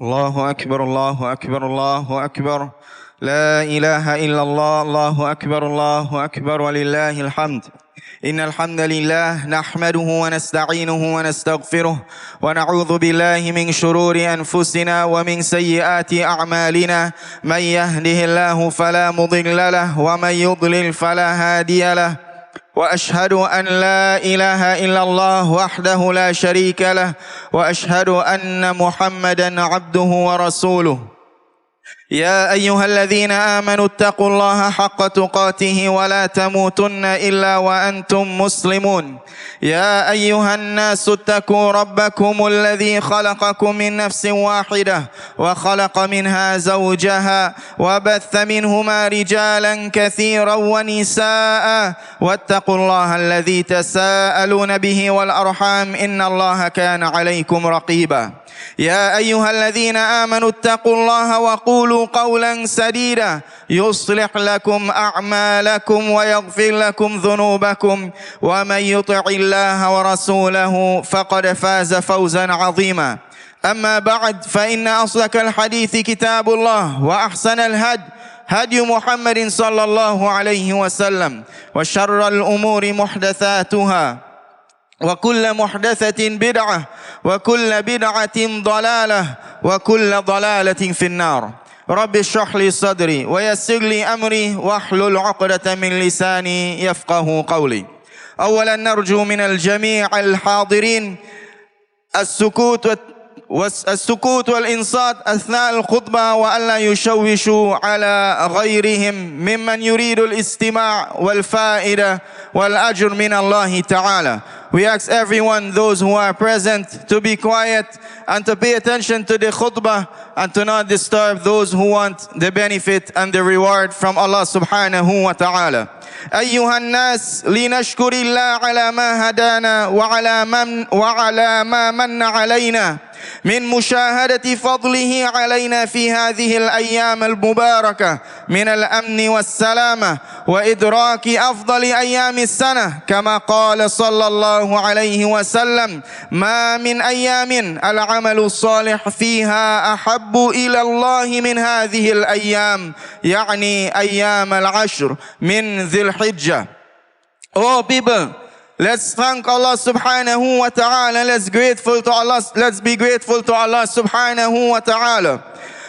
الله أكبر الله أكبر الله أكبر لا إله إلا الله الله أكبر الله أكبر ولله الحمد إن الحمد لله نحمده ونستعينه ونستغفره ونعوذ بالله من شرور أنفسنا ومن سيئات أعمالنا من يهده الله فلا مضل له ومن يضلل فلا هادي له وأشهد أن لا إله إلا الله وحده لا شريك له وأشهد أن محمدا عبده ورسوله يا أيها الذين آمنوا اتقوا الله حق تقاته ولا تموتن إلا وأنتم مسلمون يا أيها الناس اتقوا ربكم الذي خلقكم من نفس واحدة وخلق منها زوجها وبث منهما رجالا كثيرا ونساء واتقوا الله الذي تساءلون به والأرحام إن الله كان عليكم رقيبا يا أيها الذين آمنوا اتقوا الله وقولوا قولا سديدا يصلح لكم أعمالكم ويغفر لكم ذنوبكم ومن يطع الله ورسوله فقد فاز فوزا عظيما أما بعد فإن أصدق الحديث كتاب الله وأحسن الهدي هدي محمد صلى الله عليه وسلم وشر الأمور محدثاتها وكل محدثة بدعة وكل بدعة ضلالة وكل ضلالة في النار رب اشرح لي صدري ويسر لي أمري واحلل عقدة من لساني يفقه قولي أولا نرجو من الجميع الحاضرين السكوت والإنصات أثناء الخطبة وألا يشوشوا على غيرهم ممن يريد الاستماع والفائدة والأجر من الله تعالى. We ask everyone, those who are present, to be quiet and to pay attention to the khutbah and to not disturb those who want the benefit and the reward from Allah subhanahu wa ta'ala. أيها الناس لنشكر الله على ما هدانا وعلى ما من علينا من مشاهدة فضله علينا في هذه الأيام المباركة من الأمن والسلامة وإدراك أفضل أيام السنة كما قال صلى الله عليه وسلم ما من أيام العمل الصالح فيها أحب إلى الله من هذه الأيام يعني أيام العشر من ذي الحجة. Oh people, let's thank Allah subhanahu wa ta'ala. Let's be grateful to Allah subhanahu wa ta'ala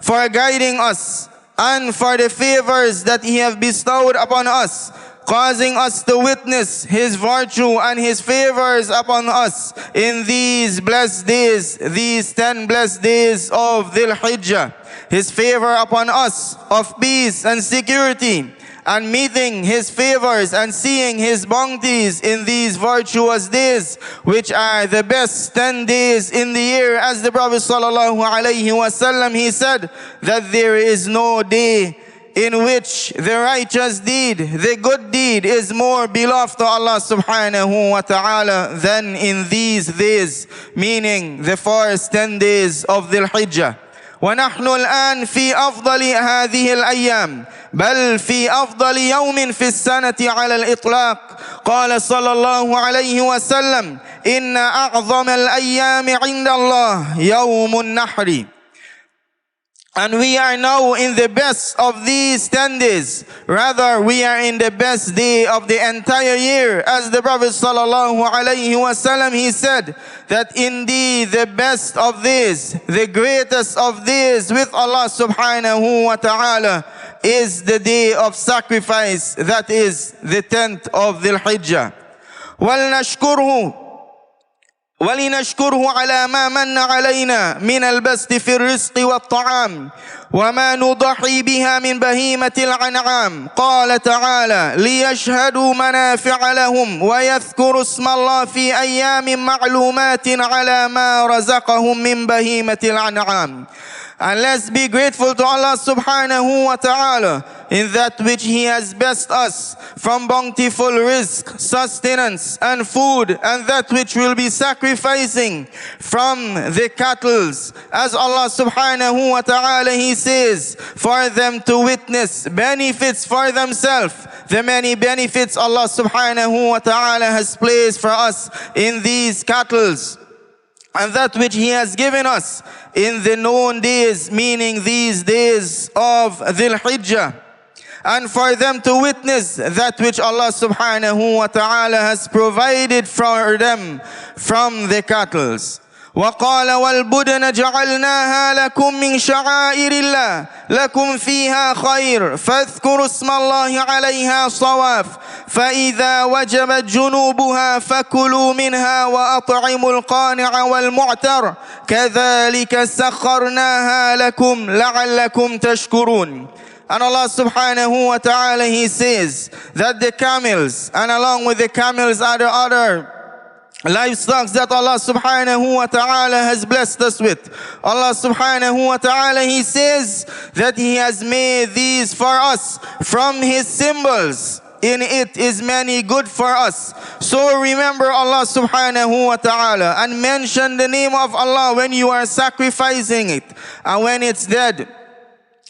for guiding us and for the favors that He have bestowed upon us, causing us to witness His virtue and His favors upon us in these blessed days, these 10 blessed days of Dhul Hijjah. His favor upon us of peace and security, and meeting His favors and seeing His bounties in these virtuous days, which are the best 10 days in the year. As the Prophet sallallahu alaihi wasallam, he said that there is no day in which the righteous deed, the good deed, is more beloved to Allah subhanahu wa ta'ala than in these days, meaning the first 10 days of Dhul Hijjah. ونحن الآن في أفضل هذه الأيام بل في أفضل يوم في السنة على الإطلاق. قال صلى الله عليه وسلم إن أعظم الأيام عند الله يوم النحر. And we are now in the best of these 10 days. Rather, we are in the best day of the entire year. As the Prophet sallallahu alaihi wasallam, he said that indeed the best of these, the greatest of these with Allah subhanahu wa ta'ala, is the day of sacrifice, that is the 10th of Dhul Hijjah. ولنشكره على ما من علينا من البسط في الرزق والطعام وما نضحي بها من بهيمة الأنعام. قال تعالى ليشهدوا منافع لهم ويذكروا اسم الله في أيام معلومات على ما رزقهم من بهيمة الأنعام. And let's be grateful to Allah subhanahu wa ta'ala in that which He has blessed us from bountiful rizq, sustenance and food, and that which will be sacrificing from the cattle. As Allah subhanahu wa ta'ala, He says, for them to witness benefits for themselves, the many benefits Allah subhanahu wa ta'ala has placed for us in these cattle. and that which He has given us in the known days, meaning these days of Dhul Hijjah, and for them to witness that which Allah subhanahu wa ta'ala has provided for them from the cattle. وقال والبدن جعلناها لكم من شعائر الله لكم فيها خير فاذكروا اسم الله عليها صواف فإذا وجبت جنوبها فكلوا منها وأطعموا القانع والمعتر كذلك سخرناها لكم لعلكم تشكرون. And Allah subhanahu wa ta'ala, He says that the camels, and along with the camels are the other livestock that Allah subhanahu wa ta'ala has blessed us with. Allah subhanahu wa ta'ala, He says that He has made these for us from His symbols. In it is many good for us. So remember Allah subhanahu wa ta'ala and mention the name of Allah when you are sacrificing it. And when it's dead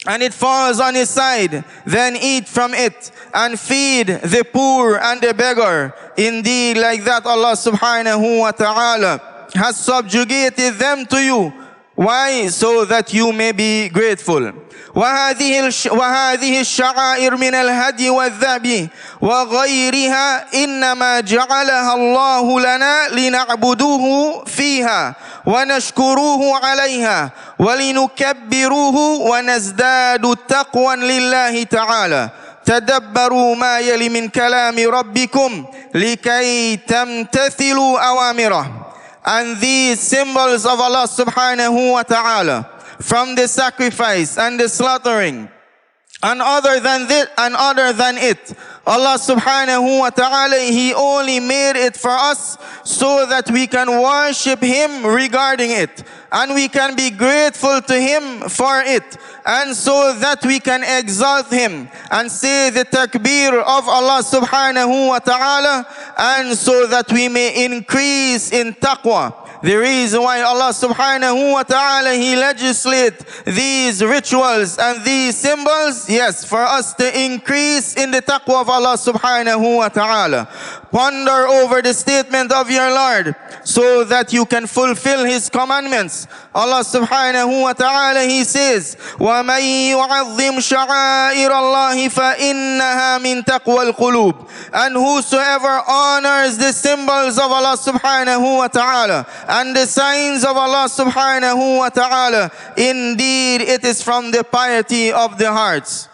and it falls on his side, then eat from it and feed the poor and the beggar. Indeed, like that Allah subhanahu wa ta'ala has subjugated them to you. Why? So that you may be grateful. وهذه الشعائر من الهدي والذبح وغيرها إنما جعلها الله لنا لنعبدوه فيها ونشكروه عليها ولنكبروه ونزداد تقوى لله تعالى. تدبروا ما يلي من كلام ربكم لكي تمتثلوا أوامره. And these symbols of Allah subhanahu wa ta'ala, from the sacrifice and the slaughtering, and other than it, Allah subhanahu wa ta'ala, He only made it for us so that we can worship Him regarding it, and we can be grateful to Him for it, and so that we can exalt Him and say the takbir of Allah subhanahu wa ta'ala, and so that we may increase in taqwa. The reason why Allah subhanahu wa ta'ala, He legislate these rituals and these symbols, yes, for us to increase in the taqwa of Allah subhanahu wa ta'ala. Ponder over the statement of your Lord so that you can fulfill His commandments. Allah subhanahu wa ta'ala, He says, وَمَن يُعَظِّمْ شَعَائِرَ اللَّهِ فَإِنَّهَا مِن تَقْوَى الْقُلُوبِ. And whosoever honors the symbols of Allah subhanahu wa ta'ala and the signs of Allah subhanahu wa ta'ala, indeed it is from the piety of the hearts.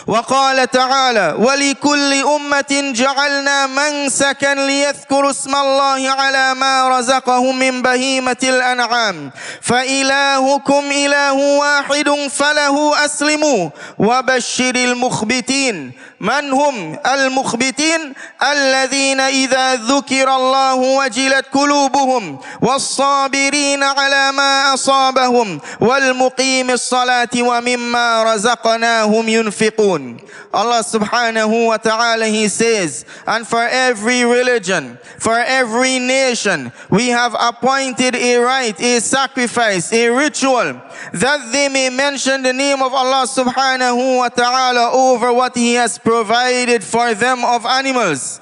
وقال تعالى ولكل أمة جعلنا منسكا ليذكروا اسم الله على ما رزقهم من بهيمة الأنعام فإلهكم إله واحد فله أسلموا وبشر المخبتين. من هم المخبتين؟ الذين إذا ذكر الله وجلت قلوبهم والصابرين على ما أصابهم والمقيم الصلاة ومما رزقناهم ينفقون. Allah subhanahu wa ta'ala, He says, and for every religion, for every nation, we have appointed a rite, a sacrifice, a ritual, that they may mention the name of Allah subhanahu wa ta'ala over what He has provided for them of animals.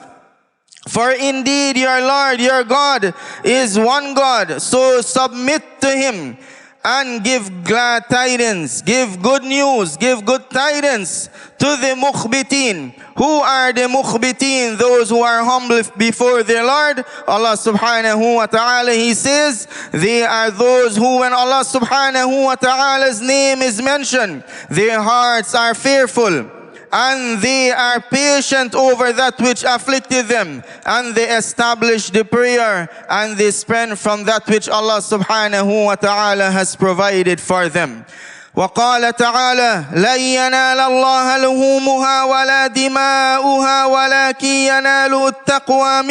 For indeed your Lord, your God, is one God, so submit to Him and give glad tidings, give good news, give good tidings to the mukhbitin. Who are the mukhbitin? Those who are humble before their Lord. Allah subhanahu wa ta'ala, He says, they are those who, when Allah subhanahu wa ta'ala's name is mentioned, their hearts are fearful, and they are patient over that which afflicted them, and they establish the prayer, and they spend from that which Allah subhanahu wa ta'ala has provided for them. وقال تعالى لن ينال الله لحومها ولا دماؤها ولكن ينال التقوى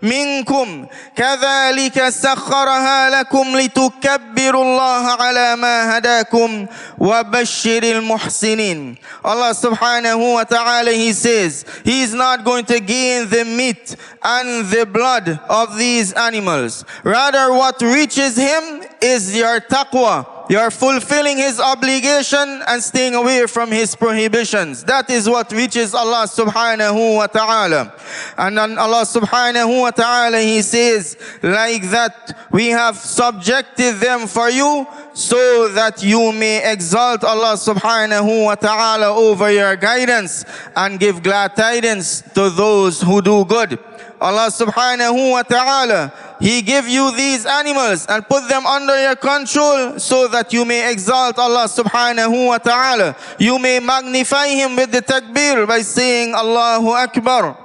منكم كذلك سخرها لكم لتكبروا الله على ما هداكم وبشر المحسنين. Allah subhanahu wa ta'ala, He says, He is not going to gain the meat and the blood of these animals. Rather, what reaches Him is your taqwa, You are fulfilling His obligation and staying away from His prohibitions. That is what reaches Allah subhanahu wa ta'ala. And then Allah subhanahu wa ta'ala, He says, like that we have subjected them for you so that you may exalt Allah subhanahu wa ta'ala over your guidance and give glad tidings to those who do good. Allah subhanahu wa ta'ala, He give you these animals and put them under your control so that you may exalt Allah subhanahu wa ta'ala. You may magnify Him with the takbir by saying Allahu Akbar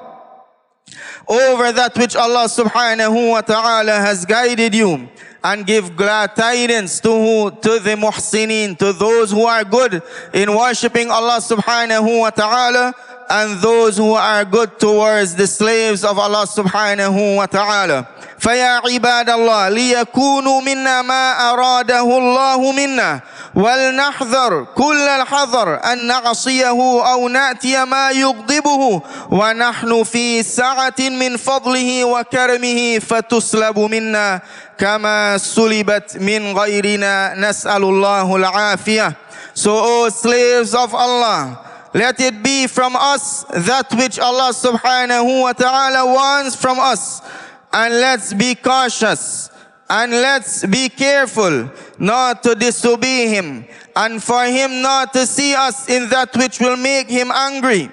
over that which Allah subhanahu wa ta'ala has guided you, and give glad tidings to the muhsinin, to those who are good in worshipping Allah subhanahu wa ta'ala, and those who are good towards the slaves of Allah subhanahu wa ta'ala. فَيَا عِبَادَ اللَّهِ لِيَكُونُوا مِنَّا مَا أَرَادَهُ اللَّهُ مِنَّا وَلْنَحْذَرْ كُلَّ الْحَذَرْ أَنْ نَعْصِيَهُ أَوْ نَأْتِيَ مَا يُغْضِبُهُ وَنَحْنُ فِي سَعَةٍ مِّنْ فَضْلِهِ وَكَرْمِهِ فَتُسْلَبُ مِنَّا كَمَا سُلِبَتْ مِنْ غَيْرِنَا نَسْأَلُ اللَّهُ الْعَافِيَةَ. So, O slaves of Allah, let it be from us that which Allah subhanahu wa ta'ala wants from us. And let's be cautious and let's be careful not to disobey Him, and for Him not to see us in that which will make Him angry,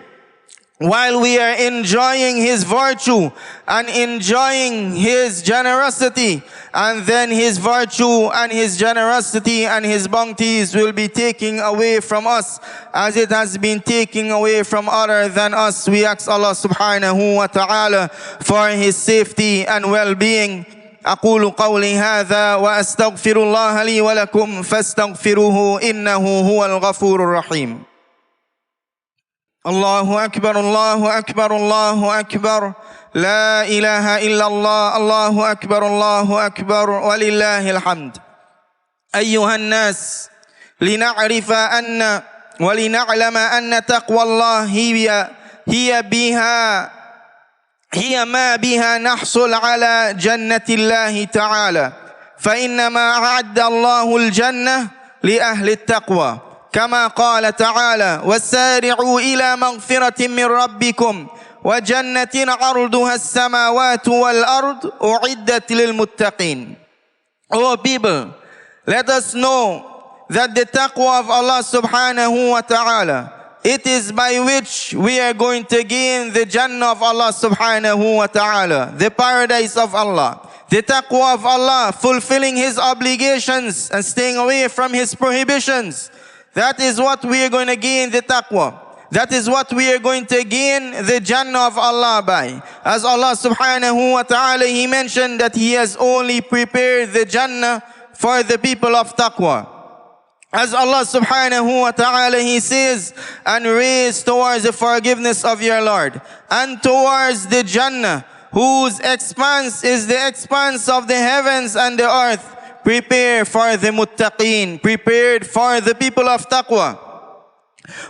while we are enjoying His virtue and enjoying His generosity, and then His virtue and His generosity and His bounties will be taken away from us as it has been taken away from other than us. We ask Allah subhanahu wa ta'ala for His safety and well-being. أقول قولي هذا وأستغفر الله لي ولكم فاستغفروه إنه هو الغفور الرحيم. الله أكبر الله أكبر الله أكبر لا إله إلا الله الله أكبر الله أكبر ولله الحمد. أيها الناس، لنعرف أن ولنعلم أن تقوى الله هي ما بها نحصل على جنة الله تعالى، فإنما أعد الله الجنة لأهل التقوى كما قال تعالى: وسارعوا إلى مغفرة من ربكم وجنة عرضها السماوات والأرض أعدت للمتقين. O people, let us know that the taqwa of Allah subhanahu wa ta'ala, it is by which we are going to gain the Jannah of Allah subhanahu wa ta'ala, the paradise of Allah. The taqwa of Allah, fulfilling His obligations and staying away from His prohibitions. That is what we are going to gain the taqwa. That is what we are going to gain the Jannah of Allah by. As Allah subhanahu wa ta'ala, He mentioned that He has only prepared the Jannah for the people of taqwa. As Allah subhanahu wa ta'ala, He says, and raise towards the forgiveness of your Lord, and towards the Jannah, whose expanse is the expanse of the heavens and the earth. Prepare for the muttaqeen, prepared for the people of taqwa.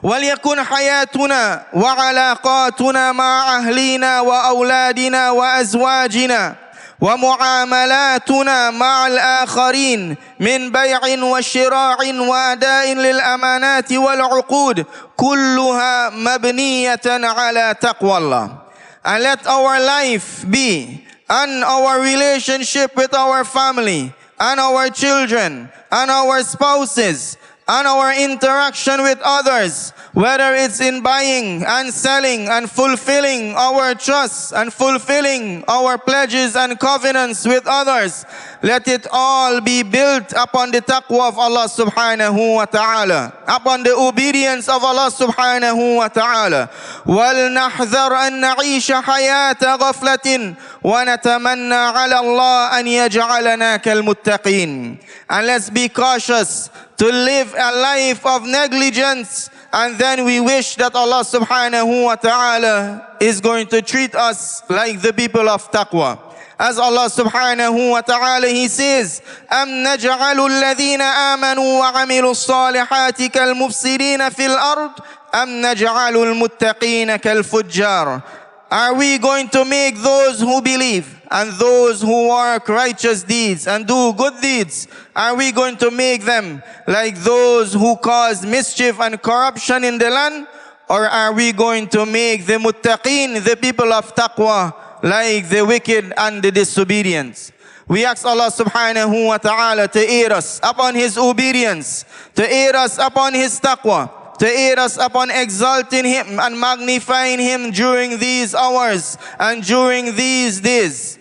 وَلْيَكُنْ حَيَاتُنَا وَعَلَاقَاتُنَا مَعَ أَهْلِينَا وَأَوْلَادِنَا وَأَزْوَاجِنَا ومعاملاتنا مع الآخرين من بيع وشراء وأداء للأمانات والعقود كلها مبنية على تقوى الله. And let our life be, and our relationship with our family, and our children, and our spouses, and our interaction with others, whether it's in buying and selling and fulfilling our trusts and fulfilling our pledges and covenants with others, let it all be built upon the taqwa of Allah subhanahu wa ta'ala, upon the obedience of Allah subhanahu wa ta'ala. وَلْنَحْذَرْ أَن نَعِيشَ حَيَاةَ غَفْلَةٍ وَنَتَمَنَّى عَلَى اللَّهِ أَن يَجْعَلَنَا كَالْمُتَّقِينَ. And let's be cautious to live a life of negligence, and then we wish that Allah subhanahu wa ta'ala is going to treat us like the people of taqwa. As Allah subhanahu wa ta'ala, He says, أَمْ نَجْعَلُ الَّذِينَ آمَنُوا وَعَمِلُوا الصَّالِحَاتِ كَالْمُفْسِدِينَ فِي الْأَرْضِ أَمْ نَجْعَلُ الْمُتَّقِينَ كَالْفُجَّارِ. Are we going to make those who believe and those who work righteous deeds and do good deeds, are we going to make them like those who cause mischief and corruption in the land? Or are we going to make the muttaqeen, the people of taqwa, like the wicked and the disobedient? We ask Allah subhanahu wa ta'ala to aid us upon His obedience, to aid us upon His taqwa, to aid us upon exalting Him and magnifying Him during these hours and during these days.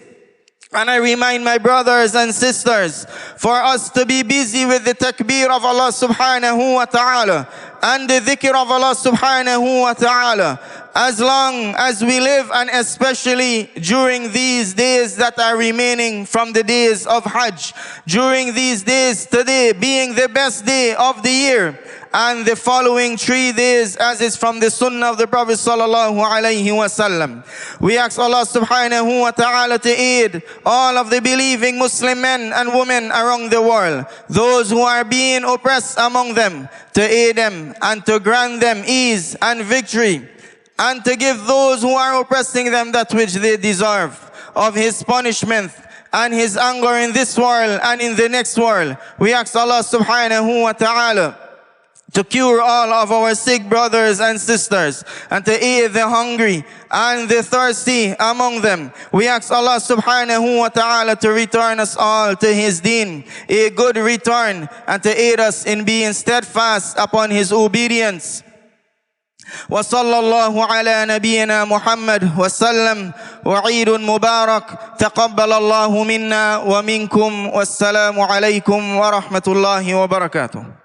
And I remind my brothers and sisters for us to be busy with the takbir of Allah subhanahu wa ta'ala and the dhikr of Allah subhanahu wa ta'ala as long as we live, and especially during these days that are remaining from the days of Hajj. During these days, today being the best day of the year, and the following 3 days as is from the sunnah of the Prophet sallallahu alaihi wasallam. We ask Allah subhanahu wa ta'ala to aid all of the believing Muslim men and women around the world, those who are being oppressed among them, to aid them and to grant them ease and victory, and to give those who are oppressing them that which they deserve of His punishment and His anger in this world and in the next world. We ask Allah subhanahu wa ta'ala to cure all of our sick brothers and sisters, and to aid the hungry and the thirsty among them. We ask Allah subhanahu wa ta'ala to return us all to His deen, a good return, and to aid us in being steadfast upon His obedience. وصلى الله على نبينا محمد وسلم وعيد مبارك تقبل الله منا ومنكم والسلام عليكم ورحمة الله وبركاته.